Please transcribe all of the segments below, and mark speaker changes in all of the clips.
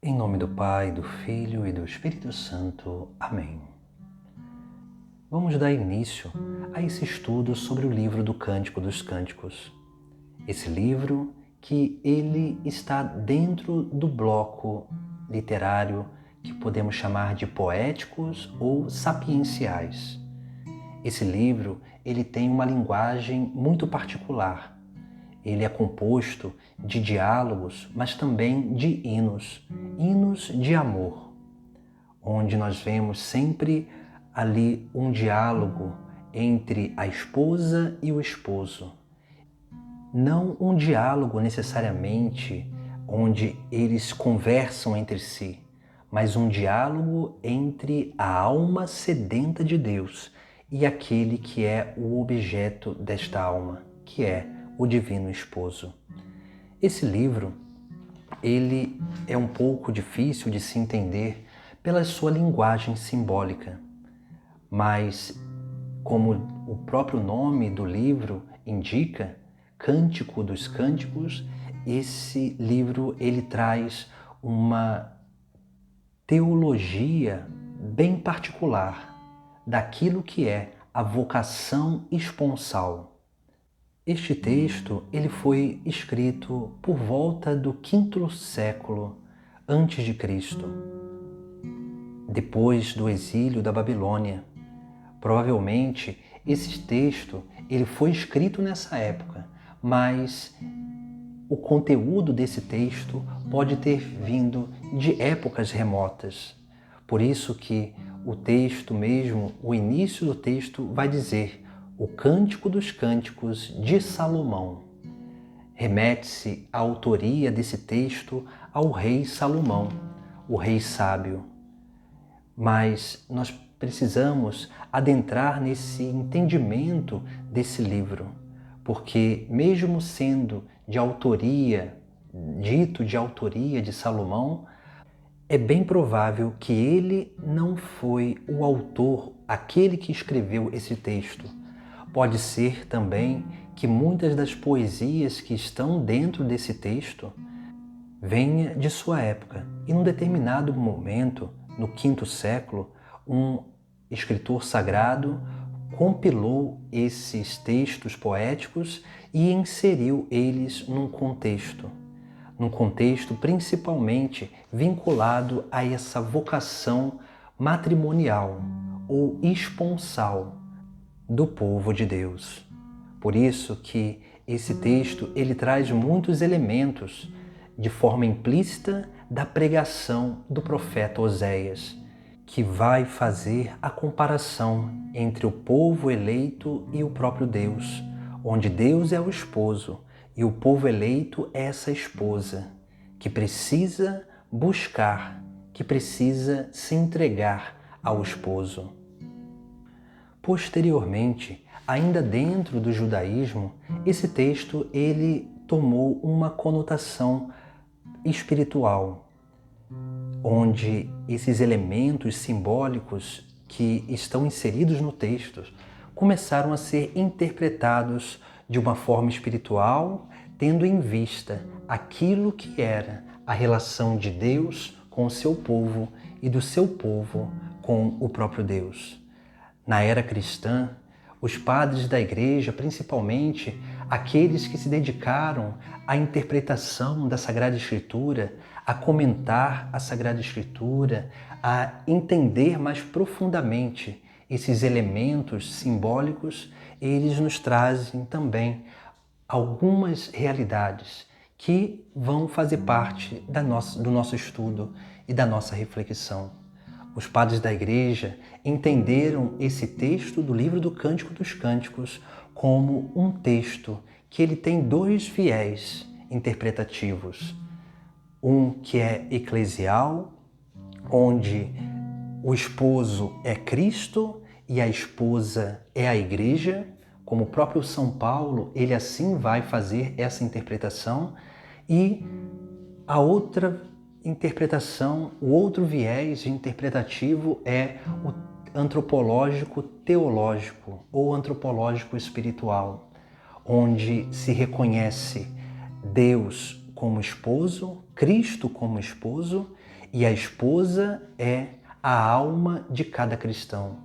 Speaker 1: Em nome do Pai, do Filho e do Espírito Santo. Amém. Vamos dar início a esse estudo sobre o livro do Cântico dos Cânticos. Esse livro que ele está dentro do bloco literário que podemos chamar de poéticos ou sapienciais. Esse livro ele tem uma linguagem muito particular. Ele é composto de diálogos, mas também de hinos de amor, onde nós vemos sempre ali um diálogo entre a esposa e o esposo. Não um diálogo necessariamente onde eles conversam entre si, mas um diálogo entre a alma sedenta de Deus e aquele que é o objeto desta alma, que é o Divino Esposo. Esse livro, ele é um pouco difícil de se entender pela sua linguagem simbólica, mas como o próprio nome do livro indica, Cântico dos Cânticos, esse livro ele traz uma teologia bem particular daquilo que é a vocação esponsal. Este texto ele foi escrito por volta do quinto século antes de Cristo, depois do exílio da Babilônia. Provavelmente esse texto ele foi escrito nessa época, mas o conteúdo desse texto pode ter vindo de épocas remotas. Por isso que o texto mesmo, o início do texto vai dizer o Cântico dos Cânticos de Salomão. Remete-se a autoria desse texto ao rei Salomão, o rei sábio. Mas nós precisamos adentrar nesse entendimento desse livro, porque mesmo sendo dito de autoria de Salomão, é bem provável que ele não foi o autor, aquele que escreveu esse texto. Pode ser também que muitas das poesias que estão dentro desse texto venha de sua época. E num determinado momento, no quinto século, um escritor sagrado compilou esses textos poéticos e inseriu eles num contexto principalmente vinculado a essa vocação matrimonial ou esponsal do povo de Deus. Por isso que esse texto ele traz muitos elementos de forma implícita da pregação do profeta Oséias, que vai fazer a comparação entre o povo eleito e o próprio Deus, onde Deus é o esposo e o povo eleito é essa esposa, que precisa buscar, que precisa se entregar ao esposo. Posteriormente, ainda dentro do judaísmo, esse texto ele tomou uma conotação espiritual, onde esses elementos simbólicos que estão inseridos no texto começaram a ser interpretados de uma forma espiritual, tendo em vista aquilo que era a relação de Deus com o seu povo e do seu povo com o próprio Deus. Na era cristã, os padres da igreja, principalmente aqueles que se dedicaram à interpretação da Sagrada Escritura, a comentar a Sagrada Escritura, a entender mais profundamente esses elementos simbólicos, eles nos trazem também algumas realidades que vão fazer parte do nosso estudo e da nossa reflexão. Os padres da igreja entenderam esse texto do livro do Cântico dos Cânticos como um texto que ele tem dois viés interpretativos. Um que é eclesial, onde o esposo é Cristo e a esposa é a igreja, como o próprio São Paulo, ele assim vai fazer essa interpretação, e a outra interpretação, o outro viés interpretativo é o antropológico teológico ou antropológico espiritual, onde se reconhece Deus como esposo, Cristo como esposo E a esposa é a alma de cada cristão.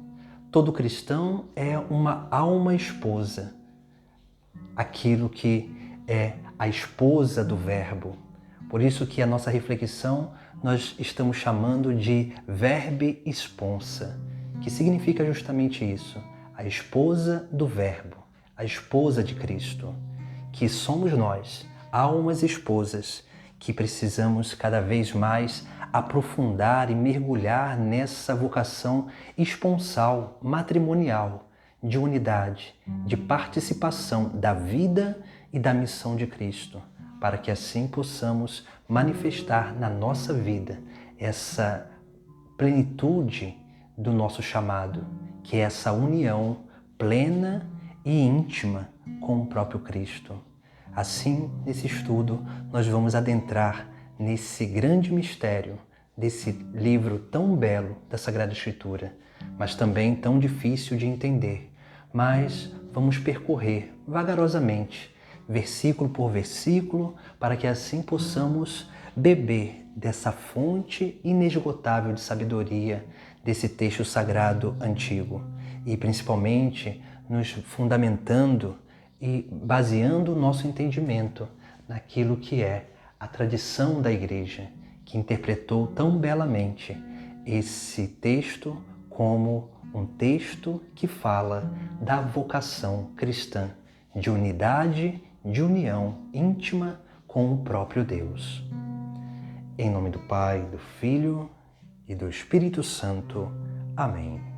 Speaker 1: Todo cristão é uma alma esposa, aquilo que é a esposa do Verbo. Por isso que a nossa reflexão nós estamos chamando de verbe esponsa, que significa justamente isso, a esposa do Verbo, a esposa de Cristo, que somos nós, almas esposas, que precisamos cada vez mais aprofundar e mergulhar nessa vocação esponsal, matrimonial, de unidade, de participação da vida e da missão de Cristo, para que assim possamos manifestar na nossa vida essa plenitude do nosso chamado, que é essa união plena e íntima com o próprio Cristo. Assim, nesse estudo, nós vamos adentrar nesse grande mistério desse livro tão belo da Sagrada Escritura, mas também tão difícil de entender. Mas vamos percorrer vagarosamente, versículo por versículo, para que assim possamos beber dessa fonte inesgotável de sabedoria desse texto sagrado antigo e principalmente nos fundamentando e baseando o nosso entendimento naquilo que é a tradição da Igreja, que interpretou tão belamente esse texto como um texto que fala da vocação cristã, de unidade, de união íntima com o próprio Deus. Em nome do Pai, do Filho e do Espírito Santo. Amém.